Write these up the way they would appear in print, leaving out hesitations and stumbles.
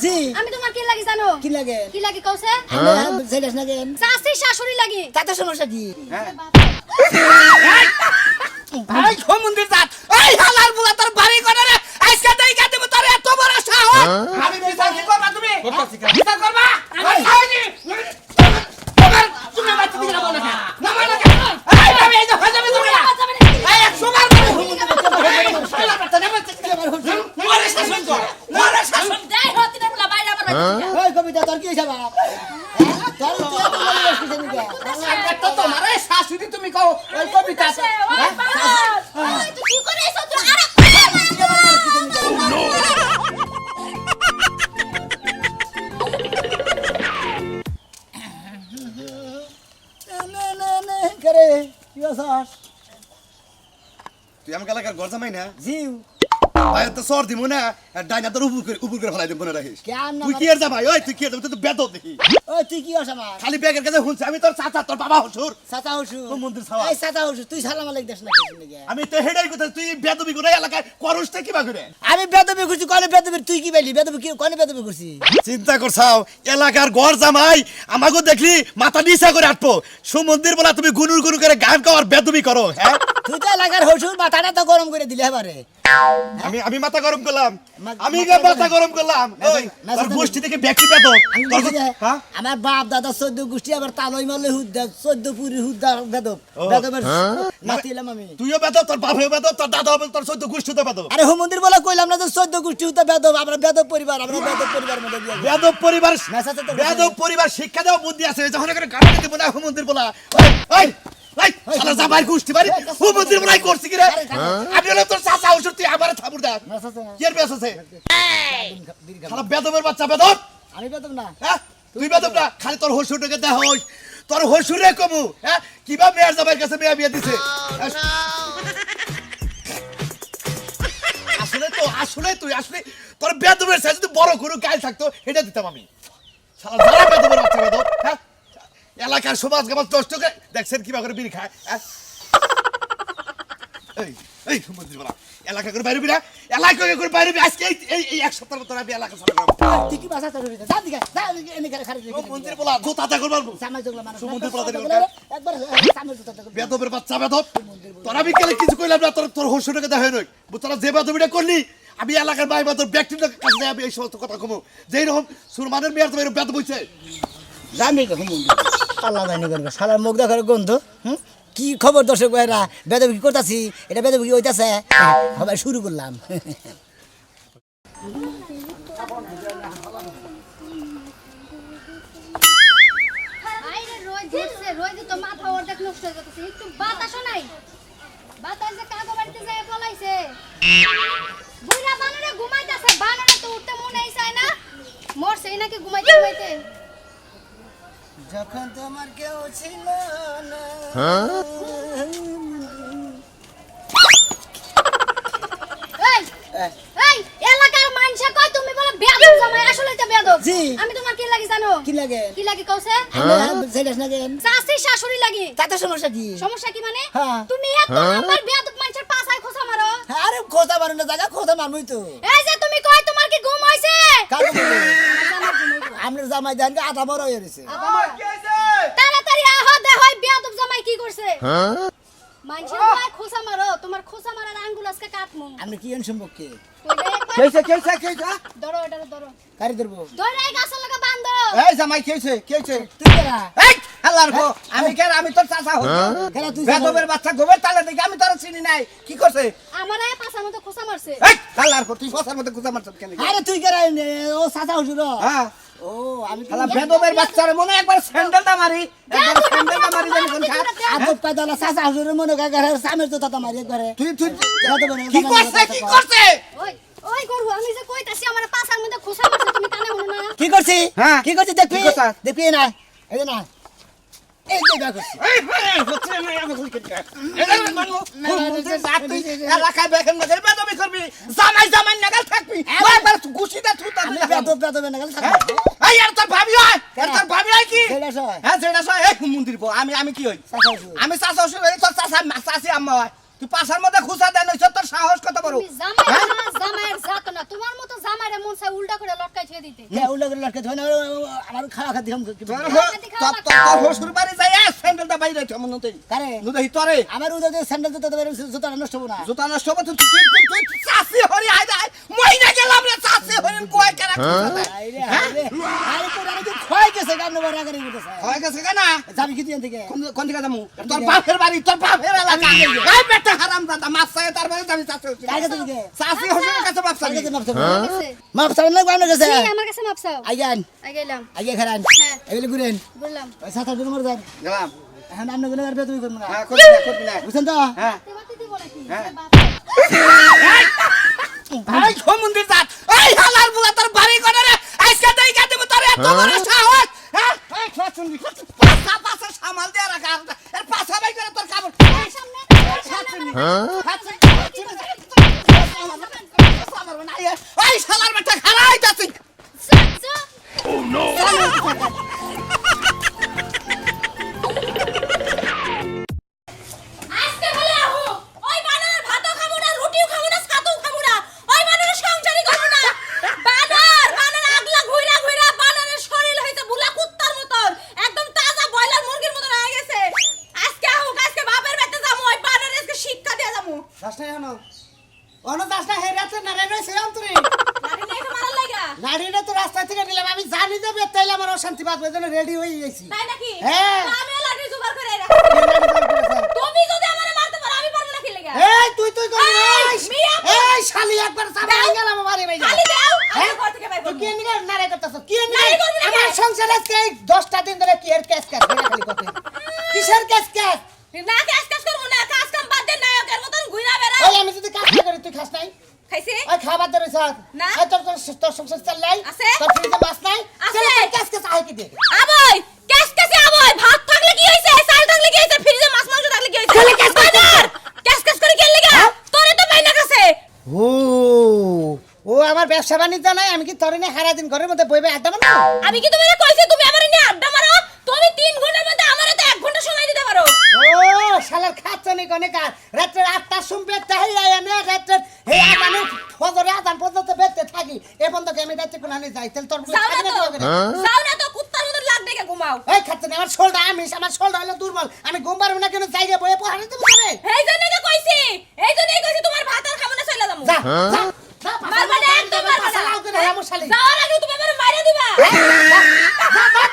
জি আমি তোমার কি লাগি জানো? কি লাগে কি লাগি কওছে? সেটাস না কেন চাচি শাশুড়ি লাগি। তাতে সমস্যা কি ভাই সমুদ্র জাত এই হালার বুলা তোর বাড়ি করে রে আজকে দেই গাতে তোর এত বড় সাহস আমি বিচার কি করবা তুমি বিচার করবা আমি খাইনি তুমি বাচ্চা দিলা বলে না মানে এই আমি এই যে হাজাবে তুমি এই 100 বার করে মরে শাসন কর মরে শাসন দেই হতি না বলা বাইরে আমার ওই কবিতা তোর কি হইছে বাপ তোর তো এত বড় বসছিস নাকি তো তোমারে শাশুড়ি তুমি কও ওই কবিতা ওই বাবা ওই তুই কি করে এসো তুই আরে করে কি আছস তুই আমাকে এলাকার ঘর জামাই না জিউ ভাই তো সর দিব না ডাইনা তোর উপর করে ফেলাই দেব মনে রাখিস কেন না তুই কি এর জামাই ওই তুই কি এর জামাই? তুই তো বেদ দেখি ওই তুই কি হস আমার খালি ব্যাগের কাছে শুনছি আমি তোর চাচা তোর বাবা হসুর সাতা হসু ও মন্দির ছাওয়া। এই সাতা হসু তুই সালাম আলাইকুম দেশ না কিছু নাকি আমি তো হেডাই কথা তুই বেদবি করে এলাকায় করস তে কিবা করে আমি বেদবি করছি কোনে বেদবি তুই কি বেলি বেদবি কি কোনে বেদবি করছি চিন্তা করছাও এলাকার ঘর জামাই আমাকে দেখলি মাথা নিচা করে আটপো সুমন্দির বলা তুমি গুনুর গুনু করে গান গাওয়ার বেদবি করো হ্যাঁ তুই তো এলাকার হসুর মাথাটা তো গরম করে দিলে এবারে আমি আমি মাথা গরম করলাম আমি মাথা গরম করলাম ওই তোর গোষ্ঠী থেকে ব্যক্তি বেদ তোর হ্যাঁ আমার বাপ দাদা 14 গোষ্ঠী আবার তালই মালে হুদ্দা 14 পুরি হুদ্দা বেদব বেদবের নাতিলাম আমি তুইও বেদ তোর বাপও বেদ তোর দাদা হবে তোর 14 গোষ্ঠী তো বেদ আরে হুমন্দির বলে কইলাম না যে 14 গোষ্ঠী হুদ্দা বেদব আমরা বেদব পরিবার মধ্যে দিয়ে বেদব পরিবার মেসাতে তোর বেদব পরিবার শিক্ষা দেওয়া বুদ্ধি আছে যখন করে গান দিতে মনে হুমন্দির বলা ওই ওই শালা জামাই গোষ্ঠী বাড়ি হুমন্দির বলাই করছি কি রে আমি হলো তোর চাচা হইছ তুই আমার থাবুর দা মেসাতে কি এর বেস আছে শালা বেদবের বাচ্চা বেদব আমি বেদব না হ্যাঁ তুই বেদব না খালি তোর হসুরটাকে দেখ হইস তোর হসুরে কমু হ্যাঁ কিবা মেয়ের জামাইয়ের কাছে মেয়ে বিয়ে দিছে আসলে তুই তোর বেদবের সাইজ যদি বড় কোনো গাল থাকতো এটা দিতাম আমি শালা যারা বেদবের বাচ্চা বেদব হ্যাঁ এলাকার সমাজ গামাজ নষ্ট করে দেখছেন কিবা করে বিড়ি খায় হ্যাঁ এই মন্দির বলা এলাকা করে বাইরে বিরা এলাকা করে বাইরে আজকে এই এক সপ্তাহের মতো আমি এলাকা চালাবো তুই কি ভাষা তোর যা দিকে যা এনে করে খালি মন্দির বলা গোতাতা করবার সামাজ জগলা মানুষ মন্দির বলা একবার সামাজ জগলা বেদবের বাচ্চা বেদব তোরা বিকালে কিছু কইলাম না তোর হসুটাকে দেখা নই তোরা যে বেদবিটা করলি আমি এলাকার ভাই বা তোর ব্যক্তির কাছে আমি এই সমস্ত কথা কমো যেই রকম সুরমানের মেয়ের তো বেদ বইছে জানি হুমন্দি আল্লাহ জানি করবে শালার মুখ দেখার গন্ধ কি খবর দর্শক ভাইরা বেদব কি করতাছি এটা বেদব কি হইতাছে সবাই শুরু করলাম আইরে রোজ দিছে রোজ তো মাথা অর্ধেক নষ্ট হয়ে যাচ্ছে একটু বাতাসও নাই বাতাসে কাগো বাড়িতে যায় পলাইছে বুইরা বানরে ঘুমাইতাছে বানরে তো উঠতে মনে চায় না মরছে নাকি ঘুমাইতে ঘুমাইতে যখন তোমার কেউ ছিল না এই এই এলাকার মানুষ কয় তুমি বলে বেয়াদব জামাই আসলে তো বেয়াদব জি। আমি তোমার কি লাগি জানো কি লাগে কি লাগি কওছে সেটাস না কেন চাচি শাশুড়ি লাগি তাতে সমস্যা কি সমস্যা কি মানে হ্যাঁ। তুমি এত আমার বেয়াদব মানুষের পাছায় খোসা মারো আরে খোঁজা মারো না জায়গা খোঁজা মারবই তো এই যে তুমি কয় তোমার কি ঘুম হইছে কারণ আমরা জামাই জান আধা বড় হয়ে গেছে তাড়াতাড়ি আহ দেখ ওই বেয়াদব জামাই কি করছে মানুষের পায়ে খোসা মারো তোমার খোসা মারার আঙ্গুল আজকে কাটমু আমরা কি এন সম্পর্কে কেছে ধরো এটা ধরো কারি ধরবো ধরে এই গাছের লাগা বান্ধো এই জামাই কেছে তুই কেরা এই হালার গো আমি তোর চাচা হই কেরা তুই বেদবের বাচ্চা গোবের তালে দেখি আমি তোর চিনি নাই কি করছে আমার এই পাছার মতো খোসা মারছে এই হালার গো তুই কথার মধ্যে গুজা মারছ কেন আরে তুই কেরা ও সাদা হুজুর হ্যাঁ ও আমি হালা বেদবের বাচ্চারে মনে একবার স্যান্ডেলটা মারি জানি কোন খা আদব পাদালা সাদা হুজুরের মনে কাগারে সামের তো তাতা মারি একবারে তুই কি কি করছে ওই ওই গরু আমি যে কইতাছি আমার পাছার মধ্যে খোসা মারছে তুমি কানে শুনো না কি করছি হ্যাঁ। কি করছি দেখবি কি করছা? দেখবি না এই না এই যে দেখো এই হচ্ছে না আমি কই কেটে এটা মানবো তুই এলাকায় বেখেন না বেদবি করবি জামাই নাগাল থাকবি একবার গুছিটা থুতা আমি বেদব না গেল এই আর তোর ভাবি হয় কি সেটা সয় হ্যাঁ সেটা সব এক মন্দির আমি কি হই সাদা হুজুর আমি চাচা শ্বশুর তোর চাচা চাচি আম্মা হয় তুই পাশার মধ্যে খুসা দেন তোর সাহস কত বড় তুমি জামাই না জামাইয়ের জাত না তোমার মতো জামাইরে মন চাই উল্টা করে লটকাই ছেড়ে দিতে উল্টা করে লটকে ধরে আমার খাওয়া খাতে তোর শ্বশুর বাড়ি যাই স্যান্ডেলটা বাইরে আছে মন তুই কারে নুদহি তোরে আমার উদয় স্যান্ডেল জুতা নষ্ট হবো না জুতা নষ্ট হবে তুই চাষি হরি আয় আয় মইনা গেলাম রে চাষি হরিন কয় কেন আরে আরে আরে তোর আরে ছয় গেছে গান নবার আগে উঠেছে হয় গেছে কেন যাবি কি দিন থেকে কোন দিকে যামু তোর বাপের বাড়ি তোর বাপের এলাকা এই বেটা হারাম দাদা মাছ চাই তার বাড়ি যাবি চাষি কার কাছে দিকে চাষি হরিনের কাছে বাপ চাবি মাপ চাই না গান গেছে জি আমার কাছে মাপ চাও আইগান আই গেলাম আইগে খারান হ্যাঁ এগুলো ঘুরেন বললাম সাত আট নম্বর যান গেলাম এখন আপনি গুলো আর বেতন করবেন না হ্যাঁ করবি না বুঝছেন তো হ্যাঁ তোমাকে দিব নাকি হ্যাঁ। বাপ ভাই সমুদ্রের জাত এই হালার বুলা তোর বাড়ি করে রে আজকে দেই কা দেব তোর এত বড় সাহস হ্যাঁ এই খাচুন পাছা পাছা সামাল দেয়া রাখা এর পাছা বাই করে তোর কাপড় এই সামনে খাচুন খাচুন এই শালার বেটা খারাই যাচ্ছে আজকে বলে আহো ওই বানরের ভাতও খাবো না রুটিও খাবো না ছাতুও খাবো না ওই বানরের সংসারই করবো না বানর আগলা ঘুইরা ঘুইরা বানরের শরীর হইছে বুলা কুত্তার মতন একদম তাজা ব্রয়লার মুরগির মতন হয়ে গেছে আজকে আহো আজকে বাপের বাড়িতে যাবো ওই বানরের আজকে শিক্ষা দিয়ে যাবো দাসটা জানো অন দাসটা হেরাতে না রে রইছে অন্তরে নারী নিয়ে মারার লাগা গাড়িটা তো রাস্তা থেকে নিলাম আমি জানি যে বেতাইলে আমার অশান্তি বাঁধবে জন্য রেডি হয়ে গেছি তাই নাকি হ্যাঁ। আমি লাঠি জোগাড় করে তুমি যদি আমারে মারতে পারো আমি পারবো না কি লাগা এই তুই তুই কর এই, মিয়া, এই শালি একবার সামনে দাও। গেলাম আমারে ভাই খালি দাও আমি হ্যাঁ? ঘর থেকে বাইর তুই করব কি নিগে নারে করতেছ কি নারে নিগে করবি না আমার কেন? সংসারে আজকে এই 10টা দিন ধরে কি এর কেস কেস খালি কথা কিসের কেস কেস না কাজ কাজ করবো না কাজ কাম বাদ দে নায়কের মতন ঘুরা বেড়া ওই আমি যদি কাজ না করি তুই খাস নাই খাইছে ওই খাবার ধরে স্যার না। ওই তোর তোর সংসার চাল নাই আছে। তোর ফ্রিজে মাছ নাই আছে। চল কেস কেস আই কি দে আবই কেস কেসে আবই ভাত থাকলে কি হইছে চাল থাকলে কি হইছে ফ্রিজে মাছ মাংস থাকলে কি হইছে খালি কেস কেস বাজার কেস কেস করে কেন লাগা তোরে তো বাইনা কাছে ও ও আমার ব্যবসা বাণিজ্য নাই আমি কি তোর নিয়ে সারা দিন ঘরের মধ্যে বইবে আড্ডা মারবো আমি কি তোমারে কইছি তুমি আমারে নিয়ে আড্ডা মারো তুমি 3 ঘন্টার মধ্যে আমারে তো 1 ঘন্টা সময় দিতে পারো ও শালার খাচ্ছনি কোনে কার রাত্রে 8টার সময় তাই আয়া না রাত্রে হে মানে ফজরে আজান পর্যন্ত বেঁচে থাকি এ বন্ধ কে আমি রাত্রে কোন আনি যাই তাহলে তোর বুঝ যাও থাকে না না তো কি হবে? যাও না তো কুত্তার মতো লাগ দেখে ঘুমাও এই খাচ্ছনি আমার শোলটা আমার শোলটা হলো দুর্বল আমি ঘুম পারবো না কেন জায়গা বয়ে পহাড়ে দেবো না এই জন্য তো কইছি এই জন্যই কইছি তোমার ভাত আর খাবো না চলে যাবো যা যা মারবা না একদম মারবা না সালাও করে আমার শালি যাওয়ার আগে তুমি আমারে মাইরা দিবা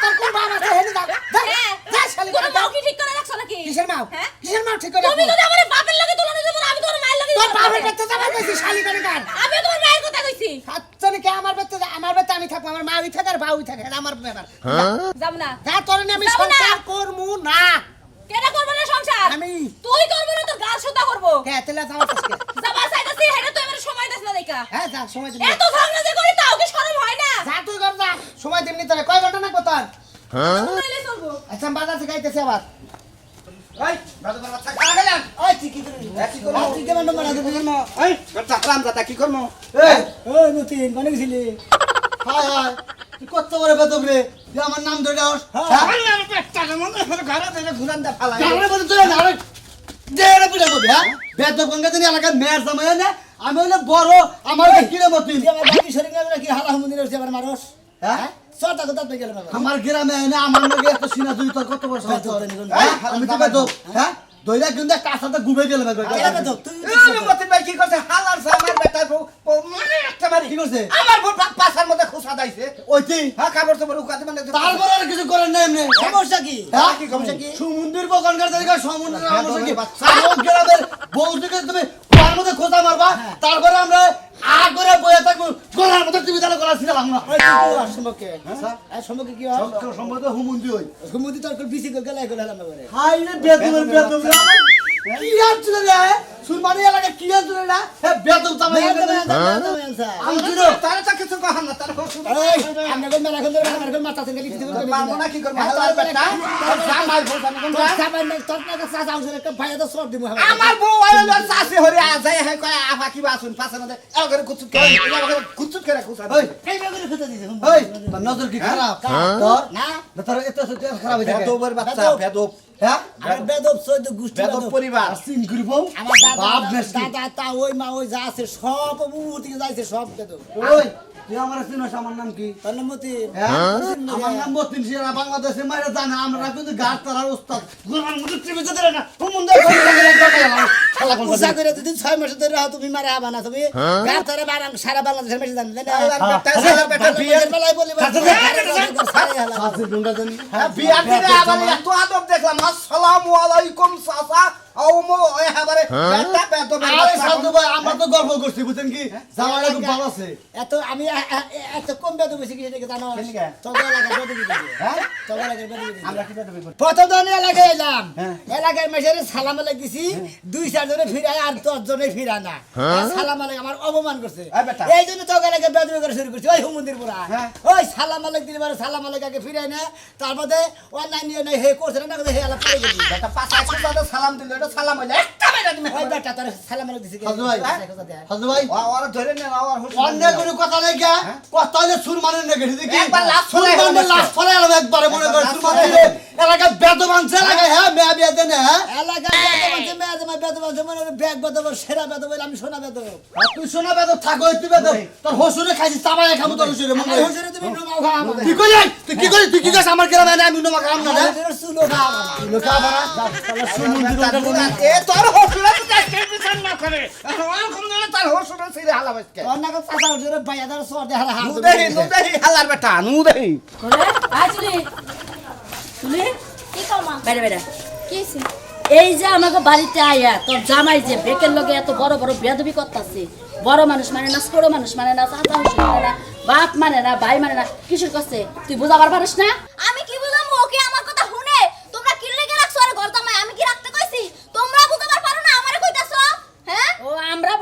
তোর কোন বাবা আছে হেনে যা হ্যাঁ যা শালি কোনো মাও কি ঠিক করে রাখছো নাকি কিসের মাও হ্যাঁ? কিসের মাও ঠিক করে তুমি যদি আমার বাপের লাগে তুলনা দিতে পারো আমি তোমার মায়ের লাগে তোর বাবার বেতে যাবার কইছি শালি কোনে কার আমি তোমার মায়ের কথা কইছি খাচ্ছনি কে আমার বেতে আমি থাকবো আমার মা ওই থাকে আর বাউই থাকে এটা আমার ব্যাপার যাব না যা তোর নিয়ে আমি যাবো না। সংসার করমু না কেডা করব না সংসার আমি তুই করব না তোর গাল সুতা করব কে তেলা যাওয়া আজকে যাবার চাইতাছি হেডা তুই আমার সময় দাস না দেখা হ্যাঁ যা সময় দিবি এত ঝগড়া যে করি তাও কি শরম হয় না যা তুই কর যা সময় দিবনি তোরে কয় ঘন্টা না কত শুনাইলে চলবো আচ্ছা বাজার থেকে আইতেছে আবার এই বাদর বাচ্চা খাওয়া গেলাম ওই তুই কি করবি কি করবো? তুই কেমন নম্বর আছে বুঝল না এই বেটা হারাম দাদা কি করমু এই ওই নতুন কোনে গেছিলি হায় হায় তুই কত বড় বেতব রে তুই আমার নাম ধরে আস আল্লাহর পেটটা মনে হলো ঘরে ধরে ঘুরান দা ফালা গাড়ি বলে তুই না আরে দেড়ে পিটা করবি হ্যাঁ বেতব গঙ্গা দিন এলাকার মেয়ের জামাই না আমি হলে বড় আমার কিরে মত তুই আমার বাকি শরীর না কি হালা হুমুদিন হচ্ছে আমার মানুষ হ্যাঁ সরটা কথা তুই গেল বাবা আমার গ্রামে না আমার লগে এত সিনা দুই তোর কত বড় সাহস তোর? হ্যাঁ? আমি তো বেতব হ্যাঁ দইরা কিন্তু কাছাতে গুবে গেলাম একবার কেন বেদব তুই এই মতিন ভাই কি করছে হালার আমার বেটা মানে একটা মারি কি করছে আমার বউ পাছার মধ্যে খুসা দাইছে ওইটি হ্যাঁ খাবার তো বড় কাজে মানে তারপর আর কিছু করেন না এমনি সমস্যা কি হ্যাঁ? কি সমস্যা কি সমুদ্রের বকনকার জায়গা সমুদ্রের হ্যাঁ, আমার কি বাচ্চা। আমার গ্রামের বউদিকে তুমি পার মধ্যে খোঁজা মারবা তারপরে আমরা আ করে বয়ে থাকবো গলার মধ্যে তুমি তাহলে গলা ছিলাম না ওই কি আর সম্পর্কে হ্যাঁ সম্পর্কে কি হয় সম্ভবত হুমুন্দি হই হুমুদি তোর বিসি গেলাই গেল হালাম বাবারে হাই রে বেদুমের বেদুম রে আমার কি আনছিল রে সুরমানি এলাকা কি আনছিল রে হে বেদুম তামা আনছিল তারা তো কিছু কহান না তারা এই আমরা কোন মেলা কোন মেলা কোন মাথা থেকে লিখতে বলতে পারবো না কি করবো হালার বেটা জামাই বউ আমি কোন তোর না কাছে সাজা উঠে একটা ভাইয়া তো সব দিব আমার বউ আইলো চাষি হরি আ যায় হে কয় আফা কি বাসুন পাছার মধ্যে এগরে কুচুত করে এগরে কুচুত করে খুসা ওই এই বেগুনি খেতে দিছে ওই তোর নজর কি খারাপ তোর না না তোর এত খারাপ হয়ে থাকে বেদবের বাচ্চা বেদব হ্যাঁ আমরা বেদব সৈদ গোষ্ঠী বেদব পরিবার সিন করব আমার বাপ নেছি। দাদা তা ওই মা ওই যা আছে সব মুহূর্তে যাইছে সব বেদব ওই তুই আমার চিনস আমার নাম কি তোর নাম মতি আমার নাম মতিন সিরা বাংলাদেশে মাইরা জানে আমরা কিন্তু গাছ তারার উস্তাদ গুরমান মুতি টিভি তো দেনা হুমুন্দা করে শালা কোন উসা করে যদি 6 মাস ধরে রাও তুমি মারা হবা না তুমি গার ধরে বারাং সারা বাংলাদেশের মেশে জানেন না বিয়ের বেলায় বলি আছে ডুন্ডা জানি বিয়া করে আবার এত আদব দেখলাম আসসালামু আলাইকুম চাচা আওমো ওই হাবারে বেটা বেটা আরে সাধু ভাই আমরা তো গল্প করছি বুঝছেন কি জামাইরা খুব ভালো আছে এত আমি এত কম বেদব বেশি কিছু দেখে জানো তোর এলাকার বেদব হ্যাঁ তোর এলাকার বেদব আমরা কি বেদব করি প্রথম দিন এলাকায় এলাম এলাকার মেশারে সালাম আলাইকুম দিছি 2-4 জনে ফিরায় আর 10 জনে ফিরা না সালাম আলাইকুম আমার অপমান করছে এই জন্য তোর এলাকায় বেদব করে শুরু করছি ওই হুমন্দির পুরা ওই সালাম আলাইকুম দিলে মানে সালাম আলাইকুম আগে ফিরায় না তারপরে অনলাইন নিয়ে নাই হে করছে না হে আলা পড়ে গেছি বেটা পাঁচা খুদাতে সালাম দিল এটা সালাম হইলে একটা মেরা তুমি ওই বেটা তোর সালাম আলাইকুম দিছি সাধু ভাই ওরা ধরে নে না আর হুশ অন্য কোনো কথা নাই গা কথা হইলে সুর মানে না গেছি দেখি একবার লাশ সুর ফলাই মানে লাশ ফলাই আলো একবারে মনে করে সুর মানে এলাকা বেদব আনছে এলাকা হ্যাঁ মেয়া বিয়া দেন হ্যাঁ এলাকায় বেদব আছে মেয়ে বেদব আছে মনে ব্যাগ বেদব সেরা বেদব আমি সোনা বেদব আর তুই শোনা বেদব থাকো তুই বেদব তোর হসুরে খাইছিস চাবাই খামু তোর হসুরে মনে হয় হুজুরে তুমি নুমাও খাও আমার কি কইলি তুই কি কইছ আমার গ্রামে আমি নুমা খাম না রে হুজুরে সুলো খাও আমার লোকা বাড়া তাহলে সুমন্দির এ তোর হসুরা তো কাছে বিচার না করে আমার কোন দিন তার হসুরা ছিড়ে হালা বসকে তোর নাকি চাচা হুজুরে বাইয়াদার সর দে হারা হাত নুদেহি হালার বেটা নুদেহি করে আয় তুলি কি কমা বাইরে বাইরে কি হইছে? এই যে আমাকে বাড়িতে আয়া তোর জামাই যে বেকের লগে এত বড় বড় বেয়াদবি করতেছে বড় মানুষ মানে না ছোট মানুষ মানে না চাচা হুজুর মানে না বাপ মানে না ভাই মানে না কিসের করছে তুই বুঝাবার পারিস না আমি কি বুঝলাম ও কি আমার কথা শুনে তোমরা কি লেগে রাখছো আরে ঘর জামাই আমি কি রাখতে কইছি তোমরা বুঝাবার পারো না আমারে কইতাছো হ্যাঁ ও আমরা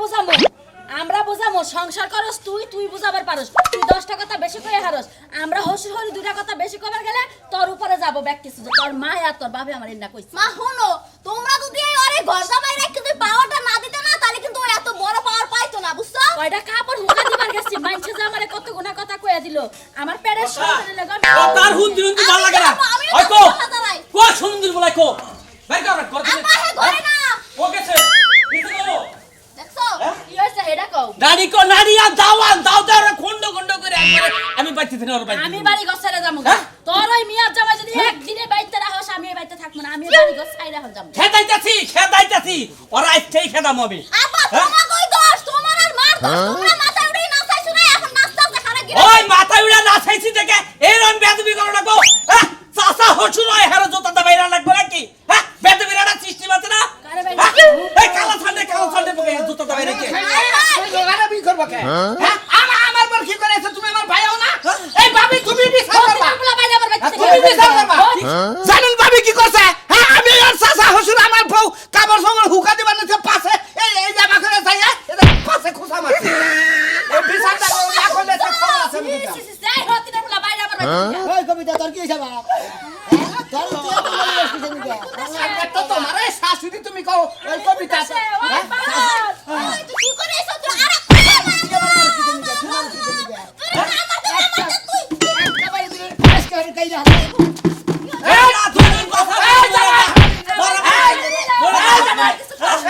বুঝামো সংসার করস তুই বুঝাবার পারস তুই 10টা কথা বেশি কয়ে হারস আমরা হসি হরি 2টা কথা বেশি কবার গেলে তোর উপরে যাব ব্যাক কিছু যে তোর মা আর তোর বাবা আমার ইন্না কইছে মা শুনো তোমরা যদি এই আরে ঘর জামাই রেখে যদি পাওয়ারটা না দিতে না তাহলে কিন্তু ও এত বড় পাওয়ার পাইতো না বুঝছো কয়টা কাপড় হুকা দিবার গেছি মানছে যে আমারে কত গুণা কথা কইয়া দিল আমার পেটের সমস্যা লাগা তার হুন্দি হুন্দি ভালো লাগে না আমি ওই তো কো কথা নাই কো সমুদ্র বলাই কো বাইর কর কর আপা হে ঘরে না ও গেছে গেছে কো দেখছো কি হইছে হেডা কও নারী কো নারী আর দাওয়ান দাও দাও খন্ড খন্ড করে একবারে আমি বাইতে দিন আর বাইতে আমি বাড়ি ঘর ছেড়ে যাবো তোর ওই মিয়ার জামাই যদি একদিনে বাইতে রাখস আমি এই বাইতে থাকবো না আমি বাড়ি ঘর ছাইরা হল যাবো খেদাইতাছি ওরা আজকেই খেদাম আমি আপা তোমার কই দোষ তোমার আর মার দোষ তোমরা মাথা উড়েই নাচাইছো না এখন নাচতে খারাপ গিয়ে ওই মাথা উড়া না চাইছি দেখে এরম বেদবি করো না গো হ্যাঁ চাচা হসুর হয় হেরো জোতাটা বাইরা লাগবে নাকি হ্যাঁ বেদবি রানা সৃষ্টি মাত্র না কারে বাইরে এই কালা ঠান্ডে পকে জোতাটা বাইরা কি লোগারে বি করব কে হ্যাঁ আমার বর কি করেছে তুমি আমার ভাইও না এই ভাবি তুমি বিচার করবা বলা বাইরে আমার বাইতে তুমি বিচার করবা জানেন ভাবি কি করছে হ্যাঁ আমি আর চাচা হসুর আমার বউ কাপড় সামর হুকা দিবার না পাশে এই জামা করে যাই এটা পাশে খুশা মারছে এই বিচারটা না করলে তো খবর আছে আমি দিতাম। যাই হতি না বলা বাইরে আমার বাইতে ওই কবিতা তোর কি হইছে বাপ তোর তুই এত বড় হইছিস নাকি একটা তোমার এই শাশুড়ি তুমি কও ওই কবিতা আছে ওই পাগল ওই তুই কি করেছো তুই আরে এই না তুমি কথা এই জামাই বড় ভাই বড় এই জামাই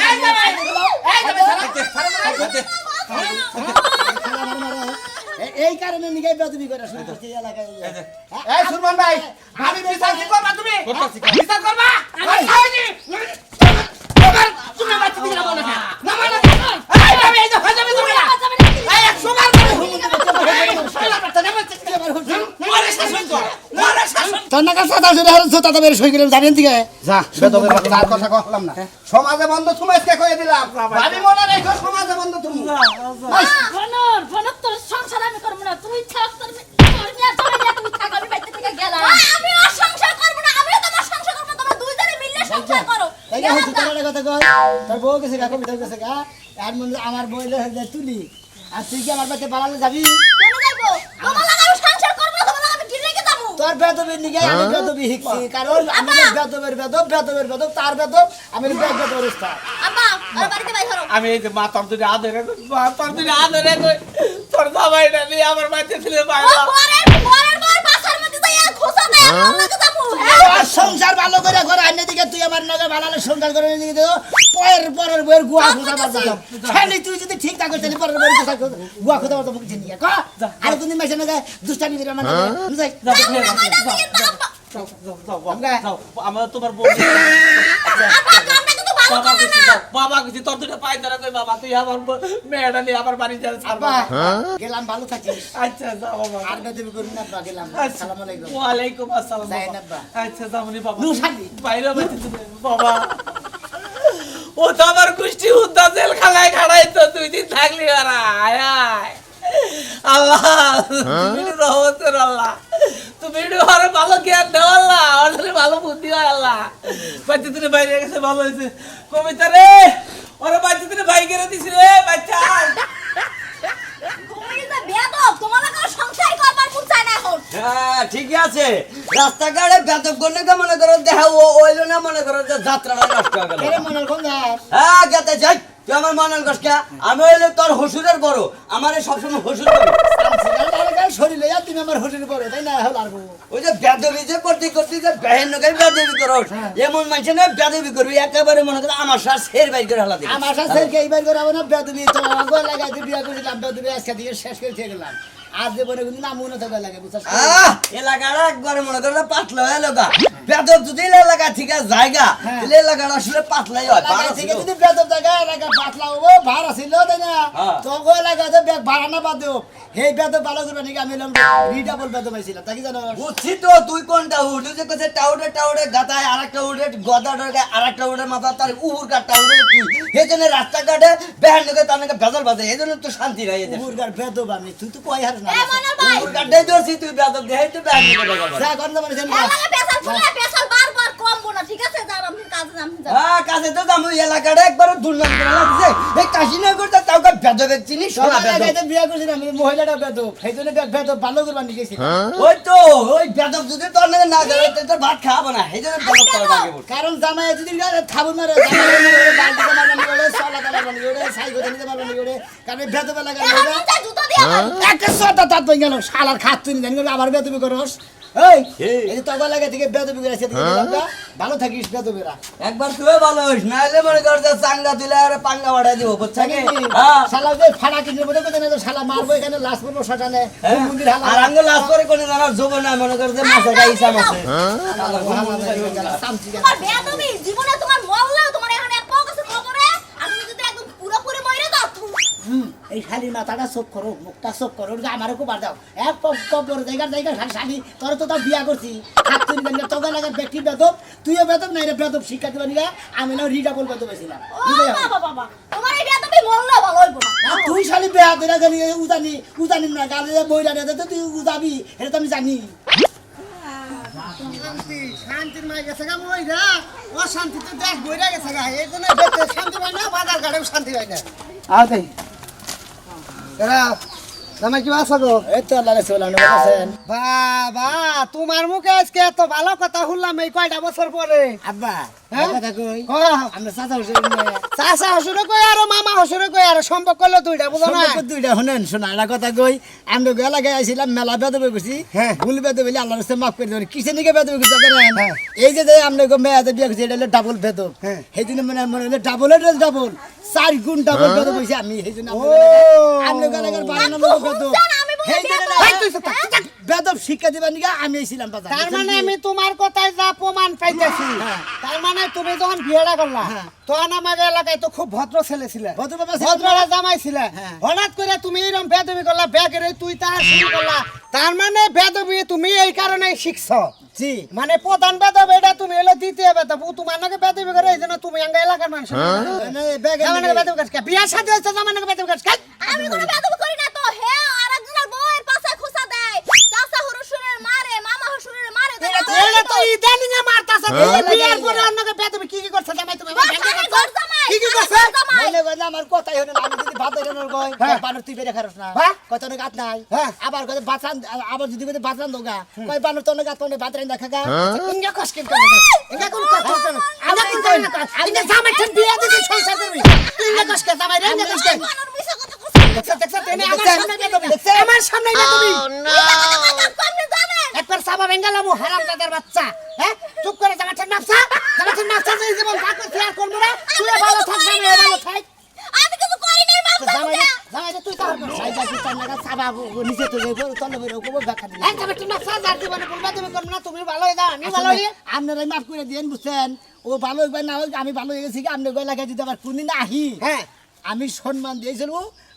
এই জামাই এই কারণে নিগে বেদবি করে শুরু করছি এলাকায় এই সুরমান ভাই আমি বিচার কি করবা তুমি বিচার করবা আমি খাইনি তোমার তুমি বাচ্চা দিলা বলে না না মানে এই আমি এই যে হাজামে তুমি না এই এক সুমার মরে শাসন কর মরে শাসন তোর নাকা সাদা জোরে হারছ তাতে বের সই করে জানেন দিকে যা বেদবের তার কথা কইলাম না সমাজে বন্ধ তুমি আজকে কইয়া দিলাম ভাবি মনে রেখো সমাজে বন্ধ তুমি ফোনর তোর সংসার আমি করব না তুই থাক তোর মিয়ার জামাই নিয়ে তুই থাক আমি বাইতে থেকে গেলাম আমি আর সংসার করব না আমিও তোমার সংসার করব তোমরা দুইজনে মিলে সংসার করো এই যে হচ্ছে তোর কথা কই তোর বউ গেছে গা কবিতা গেছে গা আর মনে আমার বইলে তুলি আর তুই কি আমার বাড়িতে বাড়ালে যাবি কেন যাইবো তোমার লাগা আমি সংসার করব না তোমার লাগা আমি কি রেখে যাবো তোর বেদবের নিগে আমি বেদবি শিখছি কারণ আমি বেদবের বেদব তার বেদব আমি বেদবের উস্তাদ আব্বা আর বাড়িতে বাই ধরো আমি এই যে মা তোর দুটো আদরে তোর জামাই না নিয়ে আমার বাচ্চা ছিল ও পরের বার বাসার মধ্যে যাইয়া খোসা দেয় আমার লাগা যাবো আর সংসার ভালো করে ঘর আইনে দিকে তুই আমার নগে ভালো সংসার করে দিকে দিও পরের বইয়ের গুয়া খোদা বাবা খালি তুই যদি ঠিক থাকিস তাহলে পরের বইয়ের গুয়া খোদা বাবা মুখ চিনি কা আর তুমি মেশে না দুষ্টামি করে আমার বুঝাই আমার তোমার বউ বাবা কিছু তোর দুটো পাই ধরা কই বাবা তুই আমার মেয়েটা নিয়ে আমার বাড়ি যাস আব্বা গেলাম ভালো থাকিস আচ্ছা যাও বাবা আর বেদবি করুন না আব্বা গেলাম আসসালামু আলাইকুম ওয়ালাইকুম আসসালাম যাই বাবা না আব্বা আচ্ছা যামনি বাবা নুশানি বাইরে বাইরে বাবা ও তো আমার কুষ্টি উদ্দা জেল খালায় খাড়াই তো 2 দিন থাকলি ওরা আয় আয় আল্লাহ তুমি রহমতের আল্লাহ তুমি ওরে ভালো জ্ঞান দাও আল্লাহ ওরে ভালো বুদ্ধি হয় আল্লাহ বাচ্চা তুমি বাইরে গেছে ভালো হয়েছে কবিতা রে ওরে বাচ্চা তুমি ভাই করে দিছি রে বাচ্চা হ্যাঁ ঠিকই আছে রাস্তাঘাটে বেতব করলে তো মনে করো দেখা ওইলো না মনে করো যে যাত্রাটা নষ্ট হয়ে গেল এরে মনের কোন যা হ্যাঁ গেতে যাই তুই আমার মনের কষ্ট আমি হইলে তোর হসুরের বড় আমারে সবসময় হসুর করি শরীর লইয়া তুমি আমার হোটেলে পড়ো তাই না হল আর ওই যে বেদবি যে করতে করতে যে বেহেন নকে বেদবি করো এমন মানুষ না বেদবি করবি একেবারে মনে করো আমার সাথে শের বাইর করে হালা দিবি আমার সাথে এইবার করে না বেদবি তো আগো লাগাইতে বিয়া করেছিলাম বেদবি আজকে দিয়ে শেষ করে দিয়ে গেলাম আজ জীবনে কিন্তু নাম মনে থাকা লাগে বুঝছস এলাকাটা একবারে মনে করো পাতলা হয়ে লগা বেদব যদি এলাকা ঠিক আছে জায়গা তাহলে এলাকাটা আসলে পাতলাই হয় লাগা থেকে যদি বেদব জায়গা লাগা পাতলা ও ভাড়া ছিল তাই না তো গো লাগা তো ব্যাগ ভাড়া না বাদ দেও হেই বেদব ভালো করবে নাকি আমি এলাম রিডাবল বেদব আইছিলাম তাই কি জানো বুঝছি তো তুই কোনটা উঠ যে কইছে টাউডে গাতায় আরেকটা উঠে গদা ডরে আরেকটা উঠে মাথা তার উহুর কাট টাউডে তুই এইজন্য রাস্তাঘাটে বেহান নকে তার নাকি বেজাল বাজে এইজন্য তো শান্তি নাই এদের মুরগার বেদব আমি তুই তো কই হার না উহুর কাটে ধরছি তুই বেজাল দেই তো বেহান নকে বেজাল যা কোন মানে জানি হ্যাঁ কাছে তো আমি এলাকাটা একবার দুর্নাম করে লাগছে এই কাশিনা করতে তাও কা বেজাল চিনি সোনা সবাই বেজাল লাগাইতে বিয়া করেছিলাম আমি মহিলাটা বেদব সেইজন্য বেদব ভালো করবা নিয়ে গেছি ওই তো ওই বেজাল যদি তোর নাকি না গেলে তোর ভাত খাবো না এইজন্য বেজাল করে লাগে কারণ জামাই যদি খাবো না রে জামাই বালতি মারবানি করে সালা মারবানি করে সাইকো দিতে মারবানি করে কারণ বেদব লাগাই একটা সটা তাত বই গেল শালার খাত তুই জানি আবার বেদবি করস এই এই তো গলা লাগে থেকে বেদবি করে আছে ভালো থাকিস বেদবিরা একবার তুই ভালো হইস না হলে মনে কর যে চাঙ্গা দিলে আর পাঙ্গা বাড়াই দিব বুঝছা কি হ্যাঁ শালা যে ফাড়া কিনে বলে কত না শালা মারবো এখানে লাশ পড়বো শটানে মন্দির হালা আর আঙ্গ লাশ করে কোনে জানার যোগ না মনে কর যে মাছে গাইছা মাছে জীবনে তোমার মরলেও তোমার এখানে এক পাও কাছে কবরে আর তুমি যদি একদম পুরোপুরি মরে যাও এই খালি মাথাটা চোখ করো মুখটা চোখ করো আমারও খুব দাও এক কবর জায়গা শালি তোর তো তাও বিয়া করছি হাত তুই তোকে লাগে ব্যক্তি বেদব তুইও বেদব নাই রে বেদব শিক্ষা দিবা নিগা আমি না রিডাবল বেদব ছিলাম বাবা তোমার এই বিয়া তুমি মরলেও ভালো হইব না তুই শালি বেয়া দিলা গেলি উজানি না গালে বইরা দে তো তুই উজাবি এটা তো আমি জানি শান্তির মাই গেছে গা মইরা ও শান্তি তো দেখ বইরা গেছে গা এই জন্য শান্তি পাই না বাজার ঘাটেও শান্তি পাই না আতে এরা জামাই কি আছো গো এই তো আল্লাহ রাসূল বলেছেন বাবা তোমার মুখে আজকে এত ভালো কথা শুনলাম এই কয়টা বছর পরে আব্বা হ্যাঁ? কথা কই কয়া আমরা চাচা হোসেন চাচা হসুরে কই আর মামা হসুরে কই আর সম্পর্ক করলো দুইটা বুঝো না সম্পর্ক দুইটা শুনেন শোনা একটা কথা কই আমরা গেলা গায়ে আইছিলাম মেলা বেদবে গেছি হ্যাঁ। ভুল বেদবে বলে আল্লাহর রাস্তায় মাফ করে দেবেন কিসের নিকে বেদবে গেছি জানেন এই যে আমরা মেয়াদে বিয়ে করছি এটা হলো ডাবল বেদব হ্যাঁ। সেই জন্য মানে মনে হলো ডাবল 4 গুণ ডাবল বেদব হইছে আমি সেই জন্য আমরা গেলা গায়ে 12 নম্বর বেদব সেই জন্য বেদব শিক্ষা দিবার নিকে আমি আইছিলাম বাজার তার মানে আমি তোমার কথায় যা প্রমাণ পাইতেছি তার মানে তুমি যখন বিয়েটা করলা তখন আমার এলাকায় তো খুব ভদ্র ছেলে ছিল ভদ্ররা জামাই ছিল হঠাৎ করে তুমি এরকম বেদবি করলা ব্যাগের তুই তার শুরু করলা তার মানে বেদবি তুমি এই কারণে শিখছো জি মানে প্রধান বেদব এটা তুমি হলো দ্বিতীয় বেদব তোমার নাকি বেদবি করে এই জন্য তুমি আঙ্গা এলাকার মানুষ জামানাকে বেদবি করছ বিয়ার সাথে হচ্ছে জামানাকে বেদবি করছ আমি কোনো বেদব করি না তো হে আরেকজনের বউয়ের পাশে খুসা দেয় চাচা হুরুশুরের মারে মামা হুরুশুরের মারে এটা তো ইদানিং এ মারতাছ এই বিয়ার পরে অন্যকে বেদবি কি করছ জামাই তুমি কি কি করছ মনে কইলা আমার কথাই হলো আমি যদি ভাত দেনোর কই বানর তুই বেরে খারস না কত না গাত নাই আবার কত বাঁচান আবার যদি কই বাঁচান দোগা কই বানর তোর গাত তোর ভাত রাইন দেখা ইঙ্গা কষ্ট করে ইঙ্গা কোন কথা করে আমি কি কই না ইঙ্গা জামাই ঠিক বিয়া দিতে সংসার করবি তুই ইঙ্গা কষ্ট করে জামাই ইঙ্গা কষ্ট করে মানুষ মিছা কথা কইছে দেখছ তেনে আমার সামনে বেদবি আপনি জানেন একবার সাবা বেঙ্গালামু হারামজাদার বাচ্চা নিচে তো যাইব তলে বইরে কোব দেখা দিলে এই তবে তুমি সাজার জীবনে বলবা তুমি করবে না তুমি ভালো হয়ে যাও আমি ভালো হই আপনারাই মাফ করে দিয়েন বুঝছেন ও ভালো হইবা না হোক আমি ভালো হয়ে গেছি কি আপনি গলা খাই দিতে আবার কোনদিন আহি হ্যাঁ আমি সম্মান দিয়েছিল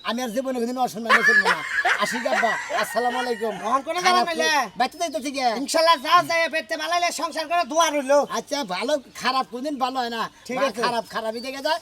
আমি আর জীবনে কোনদিন অসম্মান করব না আসি আব্বা আসসালামু আলাইকুম মহান করে যাওয়া মিলে বাইতে যাই তো ঠিক আছে ইনশাআল্লাহ যাও যায় পেটে ভালো হলে সংসার করে দোয়া রইলো আচ্ছা ভালো খারাপ কোনদিন ভালো হয় না ঠিক বা আছে। খারাপই দেখে যায়